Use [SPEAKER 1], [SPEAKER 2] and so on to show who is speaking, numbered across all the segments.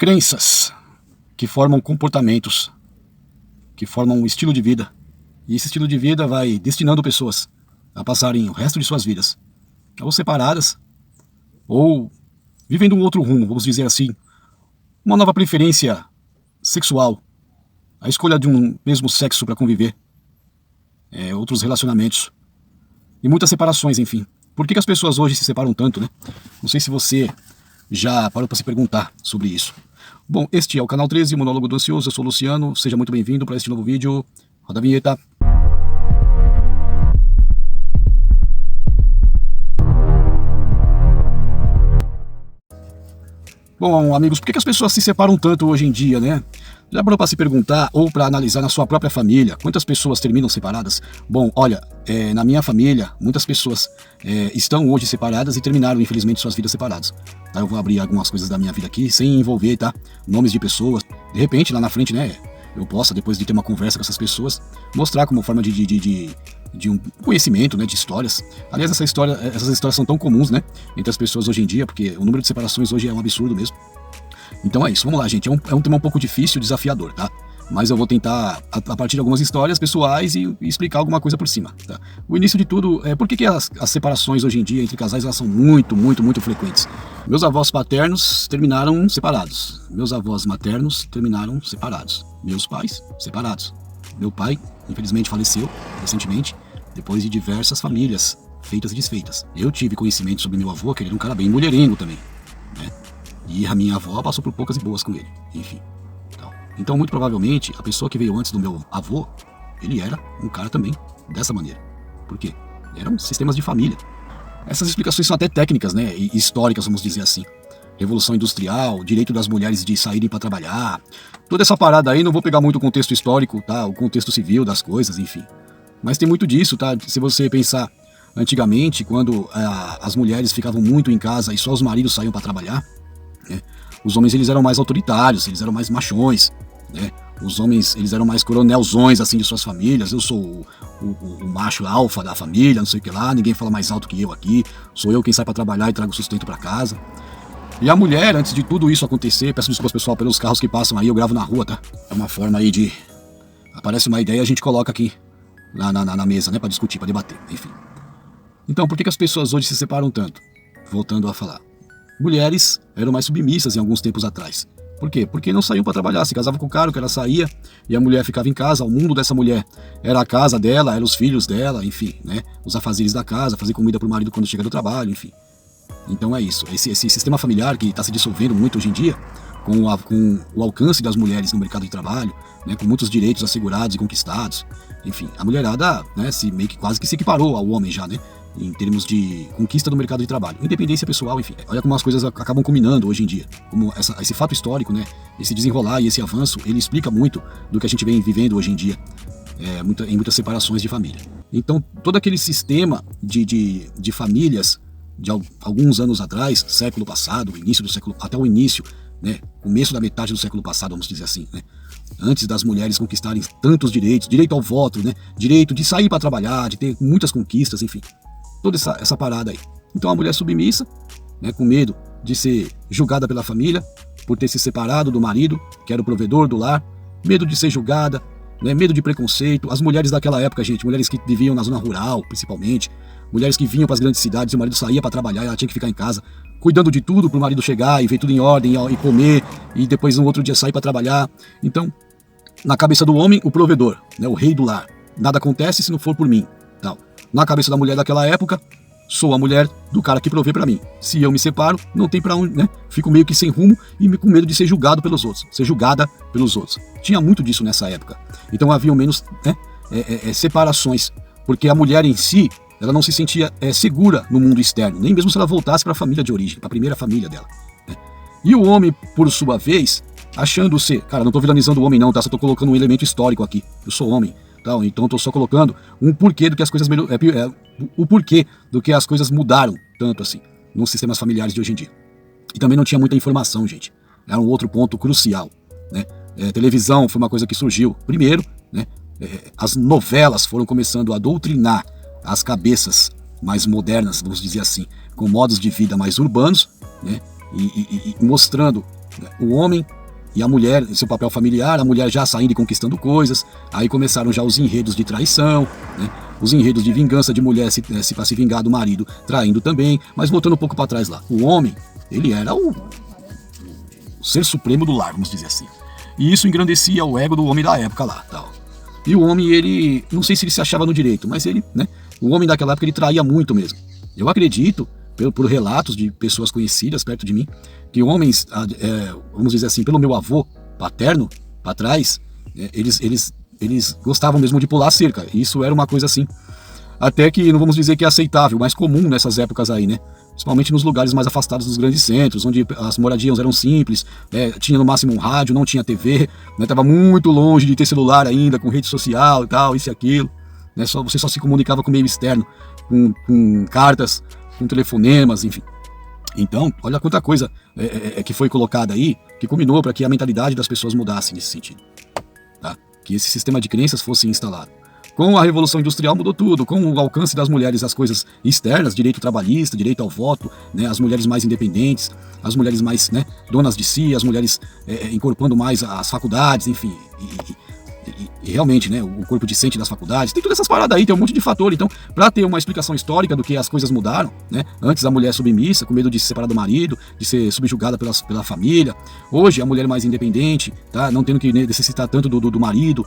[SPEAKER 1] crenças que formam comportamentos, que formam um estilo de vida. E esse estilo de vida vai destinando pessoas a passarem o resto de suas vidas ou separadas, ou vivendo um outro rumo, vamos dizer assim, uma nova preferência sexual, a escolha de um mesmo sexo para conviver, outros relacionamentos e muitas separações, enfim. Por que as pessoas hoje se separam tanto, né? Não sei se você já parou para se perguntar sobre isso. Bom, este é o canal 13, Monólogo do Ansioso, eu sou o Luciano, seja muito bem-vindo para este novo vídeo. Roda a vinheta. Bom, amigos, por que as pessoas se separam tanto hoje em dia, né? Já parou para se perguntar ou para analisar na sua própria família quantas pessoas terminam separadas? Bom, olha, na minha família, muitas pessoas estão hoje separadas e terminaram, infelizmente, suas vidas separadas. Tá? Eu vou abrir algumas coisas da minha vida aqui, sem envolver, tá? Nomes de pessoas. De repente, lá na frente, né, eu possa, depois de ter uma conversa com essas pessoas, mostrar como forma de um conhecimento, né, de histórias. Aliás, essas histórias são tão comuns, né, entre as pessoas hoje em dia, porque o número de separações hoje é um absurdo mesmo. Então é isso, vamos lá, gente. É um tema um pouco difícil, desafiador, tá? Mas eu vou tentar, a partir de algumas histórias pessoais e explicar alguma coisa por cima, tá? O início de tudo, por que as separações hoje em dia entre casais elas são muito frequentes? Meus avós paternos terminaram separados. Meus avós maternos terminaram separados. Meus pais, separados. Meu pai, infelizmente, faleceu recentemente, depois de diversas famílias feitas e desfeitas. Eu tive conhecimento sobre meu avô, que ele era um cara bem mulherengo também, né? E a minha avó passou por poucas e boas com ele, enfim. Então, muito provavelmente, a pessoa que veio antes do meu avô, ele era um cara também dessa maneira. Por quê? Eram sistemas de família. Essas explicações são até técnicas, né, e históricas, vamos dizer assim. Revolução Industrial, direito das mulheres de saírem para trabalhar. Toda essa parada aí, não vou pegar muito o contexto histórico, tá? O contexto civil das coisas, enfim. Mas tem muito disso, tá? Se você pensar antigamente, quando as mulheres ficavam muito em casa e só os maridos saíam para trabalhar, né? Os homens eles eram mais autoritários, eles eram mais machões, né? Os homens eles eram mais coronelzões assim de suas famílias. Eu sou o macho alfa da família, não sei o que lá, ninguém fala mais alto que eu aqui, sou eu quem sai para trabalhar e trago sustento para casa. E a mulher, antes de tudo isso acontecer, peço desculpas pessoal pelos carros que passam aí, eu gravo na rua, tá? É uma forma aí de... aparece uma ideia e a gente coloca aqui na mesa, né? Pra discutir, pra debater, enfim. Então, por que as pessoas hoje se separam tanto? Voltando a falar. Mulheres eram mais submissas em alguns tempos atrás. Por quê? Porque não saíam para trabalhar, se casavam com o cara, o cara saía e a mulher ficava em casa. O mundo dessa mulher era a casa dela, eram os filhos dela, enfim, né? Os afazeres da casa, fazer comida pro marido quando chega do trabalho, enfim. Então é isso, esse sistema familiar que está se dissolvendo muito hoje em dia, com o alcance das mulheres no mercado de trabalho, né, com muitos direitos assegurados e conquistados, enfim, a mulherada, né, meio que quase que se equiparou ao homem já, né, em termos de conquista do mercado de trabalho, independência pessoal, enfim. Olha como as coisas acabam combinando hoje em dia, como esse fato histórico, né, esse desenrolar e esse avanço, ele explica muito do que a gente vem vivendo hoje em dia, em muitas separações de família. Então todo aquele sistema de famílias de alguns anos atrás, século passado, início do século, até o início, né, começo da metade do século passado, vamos dizer assim, né, antes das mulheres conquistarem tantos direitos, direito ao voto, né, direito de sair para trabalhar, de ter muitas conquistas, enfim, toda essa parada aí. Então a mulher submissa, né, com medo de ser julgada pela família, por ter se separado do marido, que era o provedor do lar, medo de ser julgada, né, medo de preconceito. As mulheres daquela época, gente, mulheres que viviam na zona rural, principalmente, mulheres que vinham para as grandes cidades e o marido saía para trabalhar e ela tinha que ficar em casa, cuidando de tudo para o marido chegar e ver tudo em ordem e comer e depois no outro dia sair para trabalhar. Então, na cabeça do homem, o provedor, né, o rei do lar. Nada acontece se não for por mim. Tal. Na cabeça da mulher daquela época, sou a mulher do cara que provê para mim. Se eu me separo, não tem para onde, né? Fico meio que sem rumo e com medo de ser julgado pelos outros, ser julgada pelos outros. Tinha muito disso nessa época. Então havia menos, né, separações, porque a mulher em si, ela não se sentia segura no mundo externo, nem mesmo se ela voltasse para a família de origem, para a primeira família dela, né? E o homem, por sua vez, achando ser, cara, não estou vilanizando o homem não, tá? Só estou colocando um elemento histórico aqui. Eu sou homem, tá? Então estou só colocando um porquê do que as coisas o porquê do que as coisas mudaram tanto assim nos sistemas familiares de hoje em dia. E também não tinha muita informação, gente. Era um outro ponto crucial, né? Televisão foi uma coisa que surgiu primeiro, né? As novelas foram começando a doutrinar as cabeças mais modernas, vamos dizer assim, com modos de vida mais urbanos, né, e mostrando O homem e a mulher, seu papel familiar, a mulher já saindo e conquistando coisas, aí começaram já os enredos de traição, né? Os enredos de vingança de mulher para se vingar do marido, traindo também, mas voltando um pouco para trás lá. O homem, ele era o ser supremo do lar, vamos dizer assim. E isso engrandecia o ego do homem da época lá, tal. E o homem, ele, não sei se ele se achava no direito, mas ele, né, o homem daquela época, ele traía muito mesmo. Eu acredito, por relatos de pessoas conhecidas perto de mim, que homens, vamos dizer assim, pelo meu avô paterno, para trás, eles gostavam mesmo de pular a cerca. Isso era uma coisa assim, até que não vamos dizer que é aceitável, mas comum nessas épocas aí, né? Principalmente nos lugares mais afastados dos grandes centros, onde as moradias eram simples, tinha no máximo um rádio, não tinha TV, estava muito longe de ter celular ainda, com rede social e tal, isso e aquilo. Né? Você só se comunicava com o meio externo, com cartas, com telefonemas, enfim. Então, olha quanta coisa que foi colocada aí, que culminou para que a mentalidade das pessoas mudasse nesse sentido. Tá? Que esse sistema de crenças fosse instalado. Com a Revolução Industrial mudou tudo, com o alcance das mulheres às coisas externas, direito trabalhista, direito ao voto, né, as mulheres mais independentes, as mulheres mais, né, donas de si, as mulheres incorporando mais as faculdades, enfim, e realmente, né, o corpo discente das faculdades, tem todas essas paradas aí, tem um monte de fator. Então, para ter uma explicação histórica do que as coisas mudaram, né, antes a mulher submissa, com medo de se separar do marido, de ser subjugada pela família, hoje a mulher mais independente, tá, não tendo que necessitar tanto do marido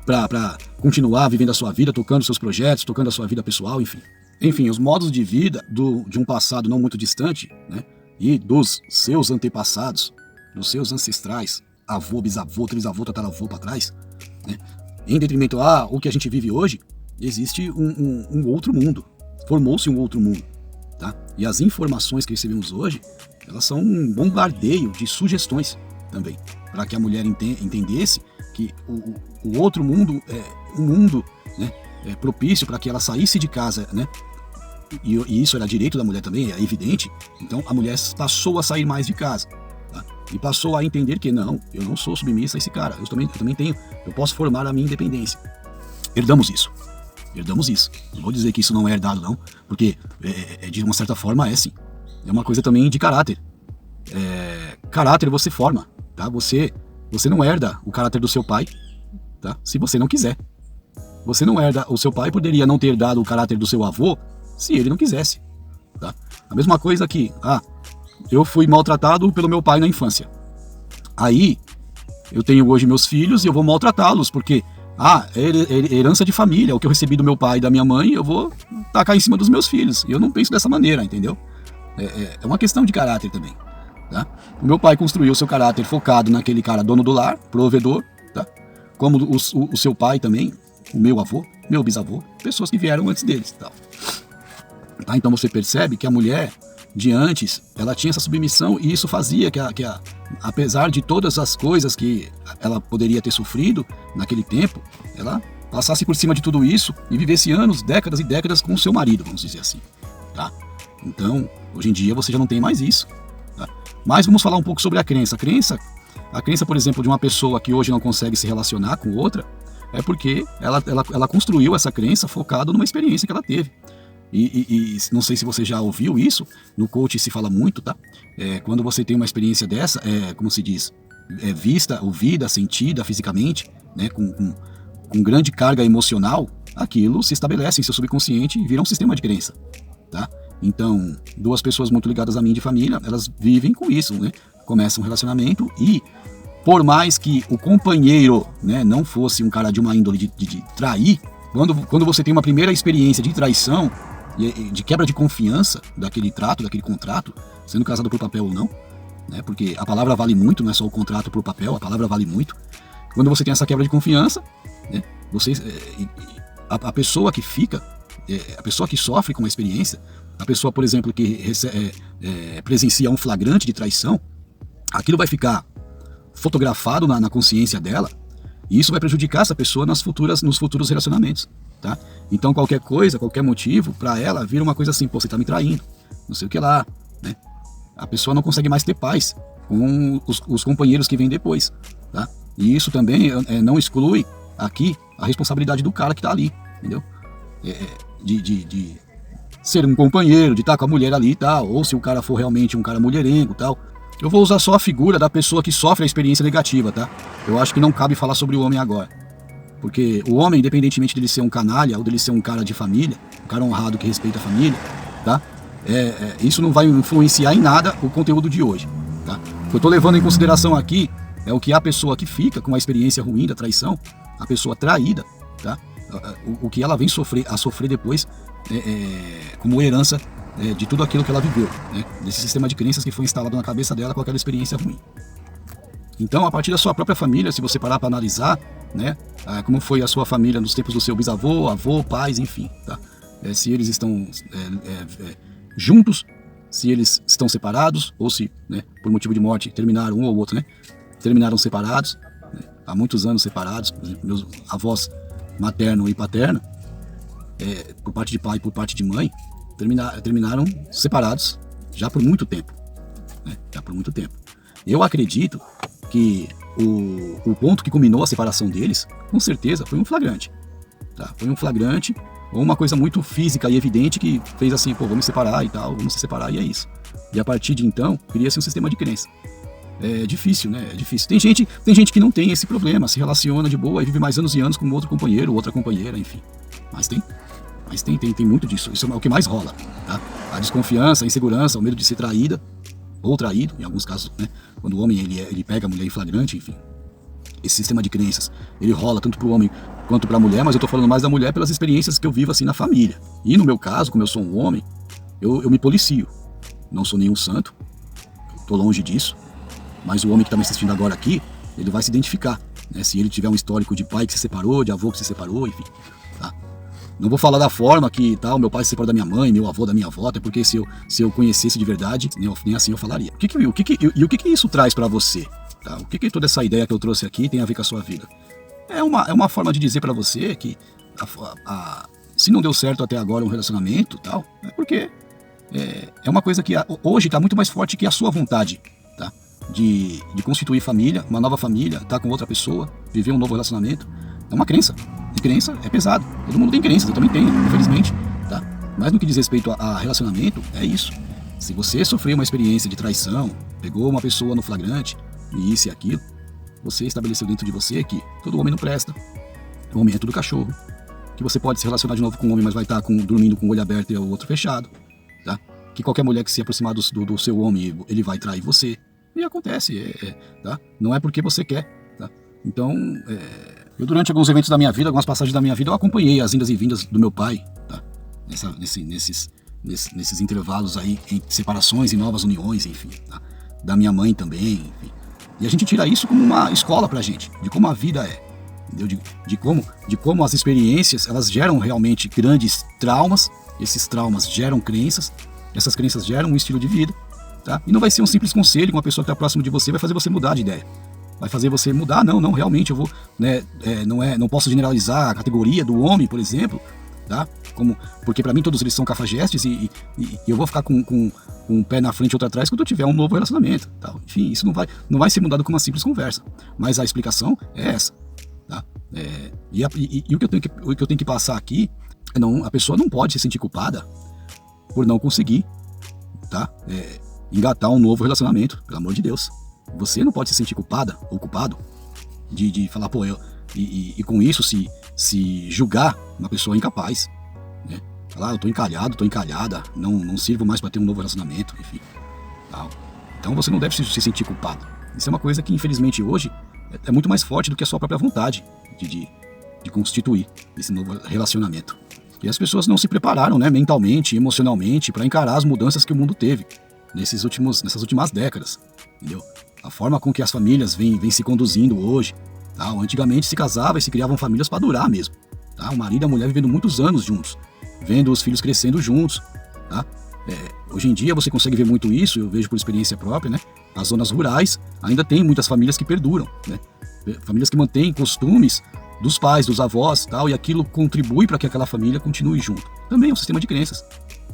[SPEAKER 1] para continuar vivendo a sua vida, tocando seus projetos, tocando a sua vida pessoal, enfim. Enfim, os modos de vida de um passado não muito distante, né, e dos seus antepassados, dos seus ancestrais, avô, bisavô, trisavô, tataravô para trás, né? Em detrimento o que a gente vive hoje, existe um outro mundo, formou-se um outro mundo, tá? E as informações que recebemos hoje, elas são um bombardeio de sugestões também, para que a mulher entendesse que o outro mundo é um mundo, né, propício para que ela saísse de casa, né? E isso era direito da mulher também, é evidente. Então a mulher passou a sair mais de casa. E passou a entender que não, eu não sou submissa a esse cara, eu também tenho, eu posso formar a minha independência. Herdamos isso. Não vou dizer que isso não é herdado não, porque de uma certa forma sim. É uma coisa também de caráter. Caráter você forma, tá? Você não herda o caráter do seu pai, tá? Se você não quiser. Você não herda, o seu pai poderia não ter herdado o caráter do seu avô se ele não quisesse, tá? A mesma coisa que, eu fui maltratado pelo meu pai na infância. Aí, eu tenho hoje meus filhos e eu vou maltratá-los, porque, é herança de família, o que eu recebi do meu pai e da minha mãe, eu vou tacar em cima dos meus filhos. Eu não penso dessa maneira, entendeu? É uma questão de caráter também, tá? O meu pai construiu seu caráter focado naquele cara dono do lar, provedor, tá? Como o seu pai também, o meu avô, meu bisavô, pessoas que vieram antes deles, tá? Então você percebe que a mulher de antes, ela tinha essa submissão e isso fazia que apesar de todas as coisas que ela poderia ter sofrido naquele tempo, ela passasse por cima de tudo isso e vivesse anos, décadas e décadas com o seu marido, vamos dizer assim, tá? Então, hoje em dia você já não tem mais isso, tá? Mas vamos falar um pouco sobre a crença. A crença, por exemplo, de uma pessoa que hoje não consegue se relacionar com outra, é porque ela construiu essa crença focado numa experiência que ela teve. E não sei se você já ouviu isso, no coach se fala muito, tá? Quando você tem uma experiência dessa, como se diz, vista, ouvida, sentida fisicamente, né, com grande carga emocional, aquilo se estabelece em seu subconsciente e vira um sistema de crença, tá? Então, duas pessoas muito ligadas a mim de família, elas vivem com isso, né? Começam um relacionamento e, por mais que o companheiro, né, não fosse um cara de uma índole de trair, quando você tem uma primeira experiência de traição, de quebra de confiança daquele trato, daquele contrato, sendo casado por papel ou não, né? Porque a palavra vale muito, não é só o contrato por papel, a palavra vale muito. Quando você tem essa quebra de confiança, né, a pessoa que fica, a pessoa que sofre com a experiência, a pessoa, por exemplo, que presencia um flagrante de traição, aquilo vai ficar fotografado na consciência dela, e isso vai prejudicar essa pessoa nos futuros relacionamentos, tá? Então qualquer coisa, qualquer motivo, para ela vira uma coisa assim, pô, você tá me traindo, não sei o que lá, né? A pessoa não consegue mais ter paz com os companheiros que vêm depois, tá? E isso também não exclui aqui a responsabilidade do cara que tá ali, entendeu? De ser um companheiro, de estar com a mulher ali e tal, ou se o cara for realmente um cara mulherengo e tal, Eu vou usar só a figura da pessoa que sofre a experiência negativa, tá? Eu acho que não cabe falar sobre o homem agora. Porque o homem, independentemente dele ser um canalha ou dele ser um cara de família, um cara honrado que respeita a família, tá? Isso não vai influenciar em nada o conteúdo de hoje, tá? O que eu tô levando em consideração aqui é o que a pessoa que fica com a experiência ruim da traição, a pessoa traída, tá? O que ela vem a sofrer depois como herança de tudo aquilo que ela viveu, né? Desse sistema de crenças que foi instalado na cabeça dela com aquela experiência ruim. Então, a partir da sua própria família, se você parar para analisar, né, como foi a sua família nos tempos do seu bisavô, avô, pais, enfim, tá? Se eles estão juntos, se eles estão separados, ou se, né, por motivo de morte, terminaram um ou outro, né? Terminaram separados, né, há muitos anos separados. Por exemplo, meus avós materno e paterno, por parte de pai e por parte de mãe, terminaram separados já por muito tempo, né? Já por muito tempo. Eu acredito que o ponto que culminou a separação deles, com certeza, foi um flagrante, tá? Foi um flagrante ou uma coisa muito física e evidente que fez assim, pô, vamos separar e tal, vamos se separar e é isso. E a partir de então, cria-se um sistema de crença. É difícil, né? É difícil. Tem gente que não tem esse problema, se relaciona de boa e vive mais anos e anos com outro companheiro, outra companheira, enfim. Mas tem muito disso. Isso é o que mais rola, tá? A desconfiança, a insegurança, o medo de ser traída ou traído, em alguns casos, né? Quando o homem ele pega a mulher em flagrante, enfim. Esse sistema de crenças, ele rola tanto pro homem quanto pra mulher, mas eu tô falando mais da mulher pelas experiências que eu vivo assim na família. E no meu caso, como eu sou um homem, eu me policio. Não sou nenhum santo, tô longe disso. Mas o homem que está me assistindo agora aqui, ele vai se identificar, né? Se ele tiver um histórico de pai que se separou, de avô que se separou, enfim, tá? Não vou falar da forma que tal, meu pai se separou da minha mãe, meu avô da minha avó, até porque se eu conhecesse de verdade, nem assim eu falaria. O que isso traz para você? Tá? O que toda essa ideia que eu trouxe aqui tem a ver com a sua vida? É uma forma de dizer para você que se não deu certo até agora um relacionamento, tal, é porque é uma coisa que hoje está muito mais forte que a sua vontade, tá? De constituir família, uma nova família, estar com outra pessoa, viver um novo relacionamento. É uma crença. E crença é pesado. Todo mundo tem crenças, eu também tenho, infelizmente, tá? Mas no que diz respeito a relacionamento, é isso. Se você sofreu uma experiência de traição, pegou uma pessoa no flagrante, e isso e aquilo, você estabeleceu dentro de você que todo homem não presta. O homem é tudo cachorro. Que você pode se relacionar de novo com um homem, mas vai estar dormindo com o olho aberto e o outro fechado, tá? Que qualquer mulher que se aproximar do seu homem, ele vai trair você. E acontece, tá? Não é porque você quer, tá? Então, eu durante alguns eventos da minha vida, algumas passagens da minha vida, eu acompanhei as indas e vindas do meu pai, tá? Nesses intervalos aí, em separações e novas uniões, enfim, tá? Da minha mãe também, enfim. E a gente tira isso como uma escola pra gente, de como a vida é, entendeu? De como as experiências, elas geram realmente grandes traumas, esses traumas geram crenças, essas crenças geram um estilo de vida, tá? E não vai ser um simples conselho que uma pessoa que está próximo de você vai fazer você mudar de ideia. Vai fazer você mudar, não, realmente eu vou, né, não posso generalizar a categoria do homem, por exemplo, tá? Porque para mim todos eles são cafajestes e eu vou ficar com um pé na frente e outro atrás quando eu tiver um novo relacionamento, tá? Enfim, isso não vai ser mudado com uma simples conversa, mas a explicação é essa, tá? E o que eu tenho que passar aqui, a pessoa não pode se sentir culpada por não conseguir, tá? Engatar um novo relacionamento, pelo amor de Deus. Você não pode se sentir culpada ou culpado de falar, pô, e com isso se julgar uma pessoa incapaz, né? Falar, eu tô encalhado, tô encalhada, não sirvo mais para ter um novo relacionamento, enfim, tal. Então você não deve se sentir culpado. Isso é uma coisa que infelizmente hoje é muito mais forte do que a sua própria vontade de constituir esse novo relacionamento. E as pessoas não se prepararam, né, mentalmente, emocionalmente, para encarar as mudanças que o mundo teve nessas últimas décadas, entendeu? A forma com que as famílias vêm se conduzindo hoje, tá? Antigamente se casava e se criavam famílias para durar mesmo, tá? O marido e a mulher vivendo muitos anos juntos, vendo os filhos crescendo juntos, tá? Hoje em dia você consegue ver muito isso, eu vejo por experiência própria, né? As zonas rurais ainda tem muitas famílias que perduram, né? Famílias que mantêm costumes dos pais, dos avós, tal, e aquilo contribui para que aquela família continue junto. Também é um sistema de crenças,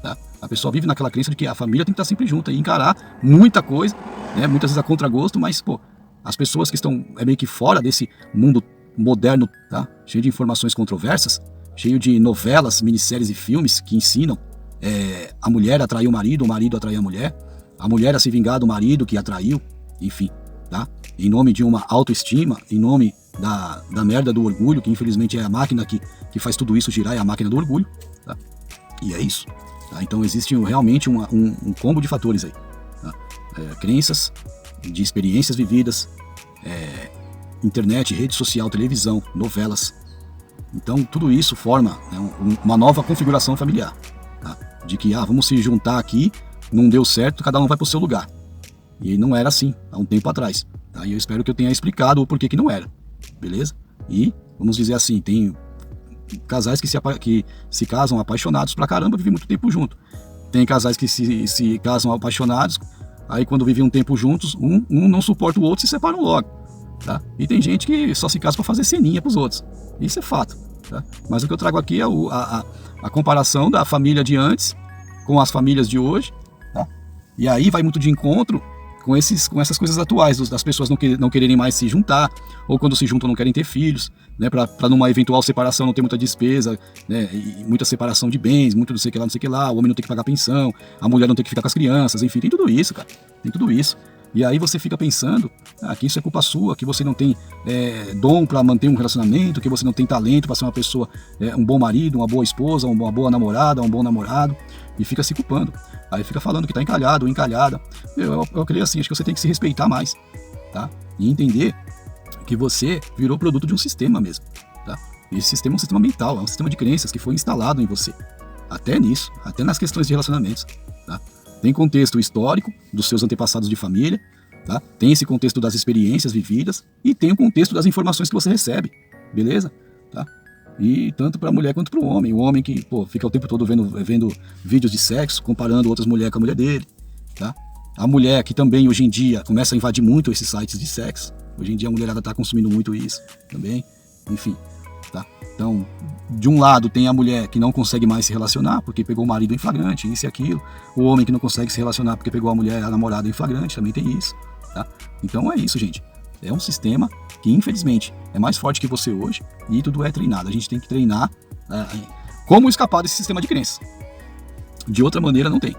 [SPEAKER 1] tá? A pessoa vive naquela crença de que a família tem que estar sempre junta e encarar muita coisa, né? Muitas vezes a contragosto, mas, pô, as pessoas que estão meio que fora desse mundo moderno, tá? Cheio de informações controversas, cheio de novelas, minisséries e filmes que ensinam a mulher a atrair o marido a atrair a mulher, a mulher a se vingar do marido que a traiu, enfim, tá? Em nome de uma autoestima, em nome da merda do orgulho, que infelizmente é a máquina que faz tudo isso girar, é a máquina do orgulho, tá? E é isso, tá? Então existe realmente um combo de fatores aí, tá? Crenças, de experiências vividas, internet, rede social, televisão, novelas. Então tudo isso forma, né, uma nova configuração familiar, tá? De que vamos se juntar aqui, não deu certo, cada um vai para o seu lugar. E não era assim há um tempo atrás, tá? E eu espero que eu tenha explicado o porquê que não era, beleza? E vamos dizer assim, tem casais que se casam apaixonados pra caramba, vivem muito tempo junto. Tem casais que se casam apaixonados, aí quando vivem um tempo juntos, um não suporta o outro e se separam logo, tá? E tem gente que só se casa pra fazer ceninha pros outros. Isso é fato, tá? Mas o que eu trago aqui é a comparação da família de antes com as famílias de hoje, tá? E aí vai muito de encontro com essas coisas atuais, das pessoas não quererem mais se juntar, ou quando se juntam não querem ter filhos, né, para numa eventual separação não ter muita despesa, né, e muita separação de bens, muito não sei o que lá, o homem não tem que pagar pensão, a mulher não tem que ficar com as crianças, enfim, tem tudo isso, cara, tem tudo isso. E aí você fica pensando que isso é culpa sua, que você não tem dom para manter um relacionamento, que você não tem talento para ser uma pessoa, um bom marido, uma boa esposa, uma boa namorada, um bom namorado, e fica se culpando. Aí fica falando que tá encalhado ou encalhada. Eu creio assim, acho que você tem que se respeitar mais, tá? E entender que você virou produto de um sistema mesmo, tá? E esse sistema é um sistema mental, é um sistema de crenças que foi instalado em você. Até nisso, até nas questões de relacionamentos, tá? Tem contexto histórico dos seus antepassados de família, tá? Tem esse contexto das experiências vividas e tem o contexto das informações que você recebe, beleza? Tá? E tanto para a mulher quanto para o homem que fica o tempo todo vendo vídeos de sexo, comparando outras mulheres com a mulher dele, tá? A mulher que também hoje em dia começa a invadir muito esses sites de sexo, hoje em dia a mulherada está consumindo muito isso também, enfim, tá? Então, de um lado tem a mulher que não consegue mais se relacionar porque pegou o marido em flagrante, isso e aquilo. O homem que não consegue se relacionar porque pegou a mulher, a namorada em flagrante, também tem isso, tá? Então é isso, gente. É um sistema que, infelizmente, é mais forte que você hoje e tudo é treinado. A gente tem que treinar como escapar desse sistema de crenças. De outra maneira, não tem,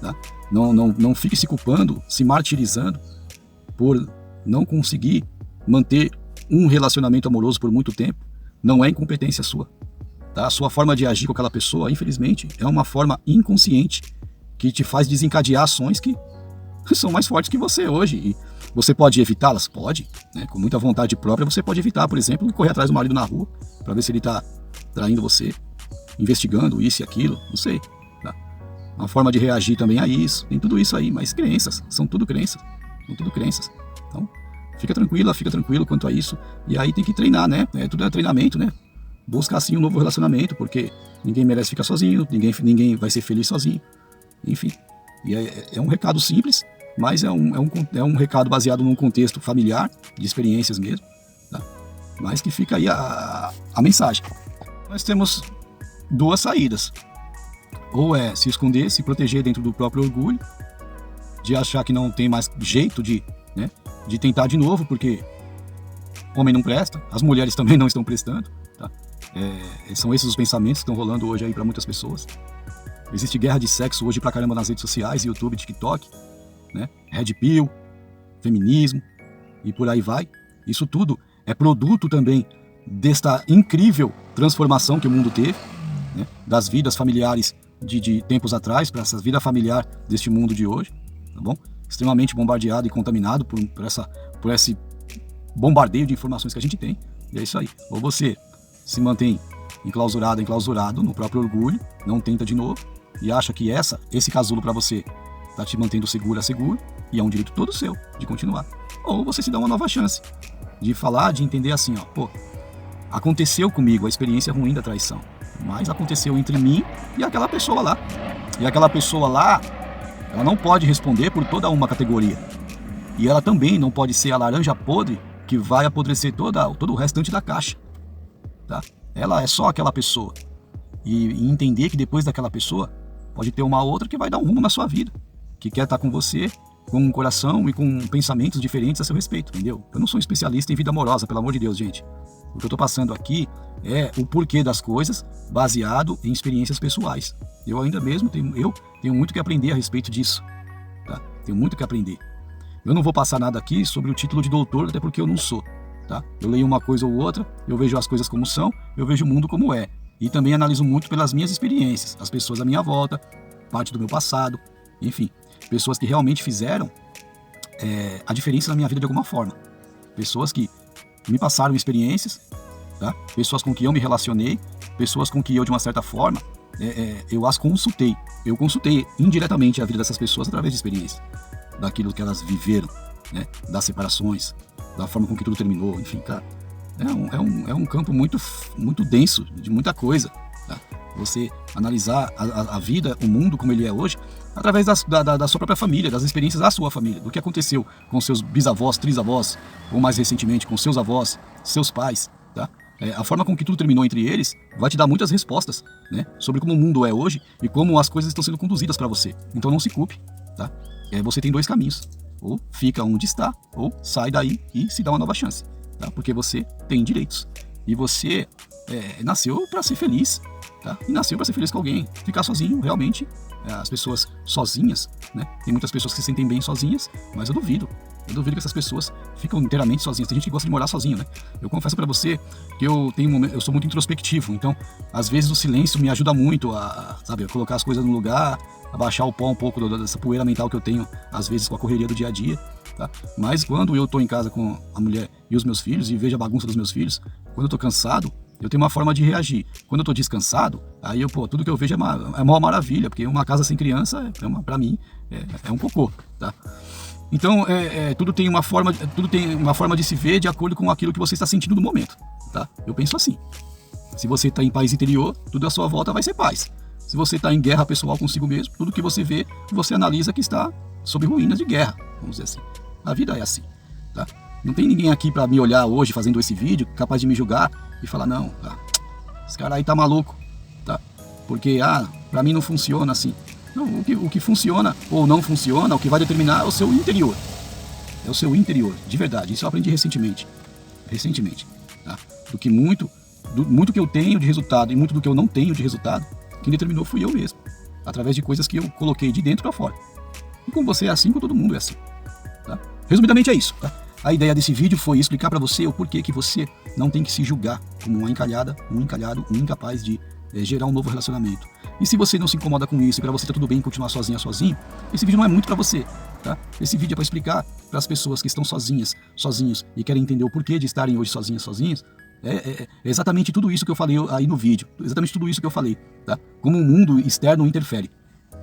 [SPEAKER 1] tá? Não fique se culpando, se martirizando por não conseguir manter um relacionamento amoroso por muito tempo. Não é incompetência sua, tá? A sua forma de agir com aquela pessoa, infelizmente, é uma forma inconsciente que te faz desencadear ações que são mais fortes que você hoje. E você pode evitá-las? Pode, né? Com muita vontade própria você pode evitar, por exemplo, correr atrás do marido na rua para ver se ele está traindo você, investigando isso e aquilo, não sei, tá? Uma forma de reagir também a isso, tem tudo isso aí, mas crenças, são tudo crenças. Então, fica tranquilo quanto a isso. E aí tem que treinar, né? Tudo é treinamento, né? Busca assim um novo relacionamento, porque ninguém merece ficar sozinho, ninguém vai ser feliz sozinho. Enfim, e é um recado simples, mas é um recado baseado num contexto familiar, de experiências mesmo, tá? Mas que fica aí a mensagem. Nós temos duas saídas. Ou é se esconder, se proteger dentro do próprio orgulho, de achar que não tem mais jeito de tentar de novo, porque homem não presta, as mulheres também não estão prestando, tá? São esses os pensamentos que estão rolando hoje aí para muitas pessoas. Existe guerra de sexo hoje pra caramba nas redes sociais, YouTube, TikTok, né? Red Pill, feminismo e por aí vai. Isso tudo é produto também desta incrível transformação que o mundo teve, né? Das vidas familiares de tempos atrás para essa vida familiar deste mundo de hoje, tá bom? Extremamente bombardeado e contaminado por esse bombardeio de informações que a gente tem. E é isso aí. Ou você se mantém enclausurado no próprio orgulho, não tenta de novo e acha que esse casulo para você tá te mantendo seguro, e é um direito todo seu de continuar. Ou você se dá uma nova chance de falar, de entender assim, aconteceu comigo a experiência ruim da traição, mas aconteceu entre mim e aquela pessoa lá. E aquela pessoa lá, ela não pode responder por toda uma categoria. E ela também não pode ser a laranja podre que vai apodrecer todo o restante da caixa, tá? Ela é só aquela pessoa. E entender que depois daquela pessoa pode ter uma outra que vai dar um rumo na sua vida, que quer estar com você, com um coração e com pensamentos diferentes a seu respeito, entendeu? Eu não sou um especialista em vida amorosa, pelo amor de Deus, gente. O que eu tô passando aqui é o porquê das coisas baseado em experiências pessoais. Eu ainda mesmo tenho muito que aprender a respeito disso, tá? tenho muito que aprender. Eu não vou passar nada aqui sobre o título de doutor, até porque eu não sou, tá? Eu leio uma coisa ou outra, eu vejo as coisas como são, eu vejo o mundo como é. E também analiso muito pelas minhas experiências, as pessoas à minha volta, parte do meu passado, enfim, pessoas que realmente fizeram a diferença na minha vida de alguma forma. Pessoas que me passaram experiências, tá? Pessoas com que eu me relacionei, pessoas com que eu, de uma certa forma, eu as consultei. Eu consultei indiretamente a vida dessas pessoas através de experiência, daquilo que elas viveram, né? Das separações, da forma com que tudo terminou, enfim, cara. É um campo muito, muito denso, de muita coisa, tá? Você analisar a vida, o mundo como ele é hoje, através da sua própria família, das experiências da sua família, do que aconteceu com seus bisavós, trisavós, ou mais recentemente com seus avós, seus pais, tá? A forma com que tudo terminou entre eles vai te dar muitas respostas, né, sobre como o mundo é hoje e como as coisas estão sendo conduzidas para você. Então não se culpe, tá? Você tem dois caminhos: ou fica onde está, ou sai daí e se dá uma nova chance, tá? Porque você tem direitos e você nasceu para ser feliz, tá? E nasceu para ser feliz com alguém. Ficar sozinho, realmente, as pessoas sozinhas, né? Tem muitas pessoas que se sentem bem sozinhas, mas eu duvido que essas pessoas ficam inteiramente sozinhas. Tem gente que gosta de morar sozinho, né? Eu confesso para você que eu sou muito introspectivo, então às vezes o silêncio me ajuda muito a colocar as coisas no lugar, a baixar o pó um pouco dessa poeira mental que eu tenho às vezes com a correria do dia a dia, tá? Mas quando eu tô em casa com a mulher e os meus filhos e vejo a bagunça dos meus filhos, quando eu tô cansado, eu tenho uma forma de reagir. Quando eu tô descansado, aí tudo que eu vejo é uma maravilha, porque uma casa sem criança, pra mim, é um cocô, tá? Então, tudo tem uma forma de se ver de acordo com aquilo que você está sentindo no momento, tá? Eu penso assim: se você está em paz interior, tudo à sua volta vai ser paz. Se você está em guerra pessoal consigo mesmo, tudo que você vê, você analisa que está sob ruínas de guerra, vamos dizer assim. A vida é assim, tá? Não tem ninguém aqui para me olhar hoje fazendo esse vídeo capaz de me julgar e falar: não, tá, esse cara aí tá maluco, tá? Porque, pra mim não funciona assim. Não, o que funciona ou não funciona, o que vai determinar é o seu interior. É o seu interior, de verdade. Isso eu aprendi recentemente, tá? Muito que eu tenho de resultado e muito do que eu não tenho de resultado, quem determinou fui eu mesmo, através de coisas que eu coloquei de dentro para fora. E com você é assim, com todo mundo é assim, tá? Resumidamente é isso, tá? A ideia desse vídeo foi explicar para você o porquê que você não tem que se julgar como uma encalhada, um encalhado, um incapaz de gerar um novo relacionamento. E se você não se incomoda com isso e para você tá tudo bem continuar sozinho, esse vídeo não é muito para você, tá? Esse vídeo é para explicar para as pessoas que estão sozinhos e querem entender o porquê de estarem hoje sozinhos. É exatamente tudo isso que eu falei aí no vídeo, exatamente tudo isso que eu falei, tá? Como o mundo externo interfere,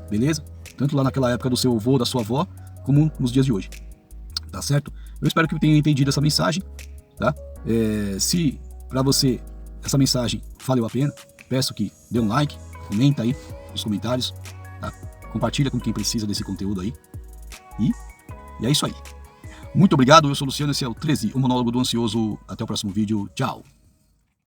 [SPEAKER 1] beleza? Tanto lá naquela época do seu avô, da sua avó, como nos dias de hoje, tá certo? Eu espero que eu tenha entendido essa mensagem, tá? Se para você essa mensagem valeu a pena, peço que dê um like, comenta aí nos comentários, tá? Compartilha com quem precisa desse conteúdo aí. E é isso aí. Muito obrigado, eu sou o Luciano, esse é o 13, o Monólogo do Ansioso. Até o próximo vídeo, tchau!